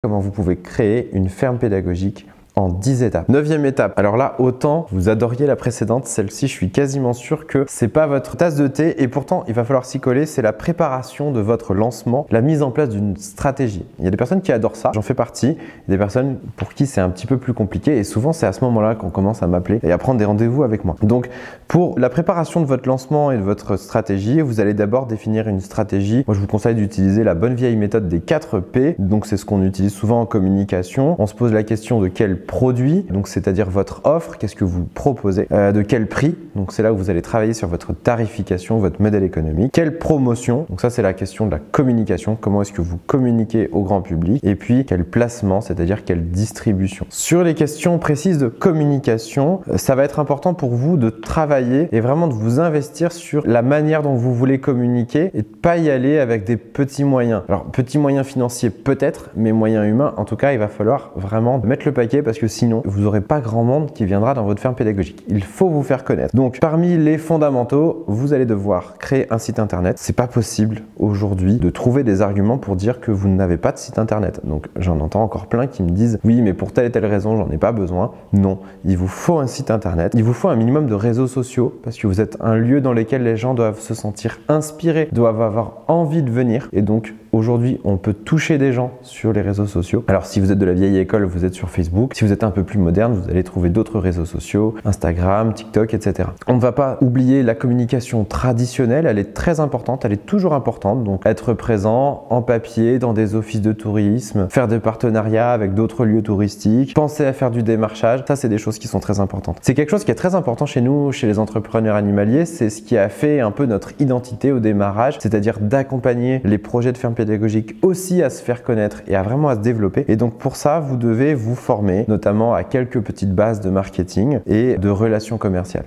Comment vous pouvez créer une ferme pédagogique en 10 étapes. 9e étape. Alors là, autant vous adoriez la précédente, celle-ci, je suis quasiment sûr que c'est pas votre tasse de thé et pourtant il va falloir s'y coller. C'est la préparation de votre lancement, la mise en place d'une stratégie. Il y a des personnes qui adorent ça, j'en fais partie. Il y a des personnes pour qui c'est un petit peu plus compliqué et souvent c'est à ce moment-là qu'on commence à m'appeler et à prendre des rendez-vous avec moi. Donc pour la préparation de votre lancement et de votre stratégie, vous allez d'abord définir une stratégie. Moi je vous conseille d'utiliser la bonne vieille méthode des 4 P. Donc c'est ce qu'on utilise souvent en communication. On se pose la question de quel produit, donc c'est-à-dire votre offre, qu'est-ce que vous proposez, de quel prix, donc c'est là où vous allez travailler sur votre tarification, votre modèle économique, quelle promotion, donc ça c'est la question de la communication, comment est-ce que vous communiquez au grand public, et puis quel placement, c'est-à-dire quelle distribution. Sur les questions précises de communication, ça va être important pour vous de travailler et vraiment de vous investir sur la manière dont vous voulez communiquer et de pas y aller avec des petits moyens. Alors petits moyens financiers peut-être, mais moyens humains, en tout cas il va falloir vraiment mettre le paquet parce que sinon vous n'aurez pas grand monde qui viendra dans votre ferme pédagogique. Il faut vous faire connaître. Donc parmi les fondamentaux, vous allez devoir créer un site internet. C'est pas possible aujourd'hui de trouver des arguments pour dire que vous n'avez pas de site internet. Donc j'en entends encore plein qui me disent oui mais pour telle et telle raison j'en ai pas besoin. Non, il vous faut un site internet. Il vous faut un minimum de réseaux sociaux parce que vous êtes un lieu dans lequel les gens doivent se sentir inspirés, doivent avoir envie de venir et donc aujourd'hui, on peut toucher des gens sur les réseaux sociaux. Alors, si vous êtes de la vieille école, vous êtes sur Facebook. Si vous êtes un peu plus moderne, vous allez trouver d'autres réseaux sociaux, Instagram, TikTok, etc. On ne va pas oublier la communication traditionnelle. Elle est très importante. Elle est toujours importante. Donc, être présent en papier dans des offices de tourisme, faire des partenariats avec d'autres lieux touristiques, penser à faire du démarchage. Ça, c'est des choses qui sont très importantes. C'est quelque chose qui est très important chez nous, chez les entrepreneurs animaliers. C'est ce qui a fait un peu notre identité au démarrage, c'est-à-dire d'accompagner les projets de ferme pédagogique aussi à se faire connaître et à vraiment à se développer. Et donc pour ça, vous devez vous former notamment à quelques petites bases de marketing et de relations commerciales.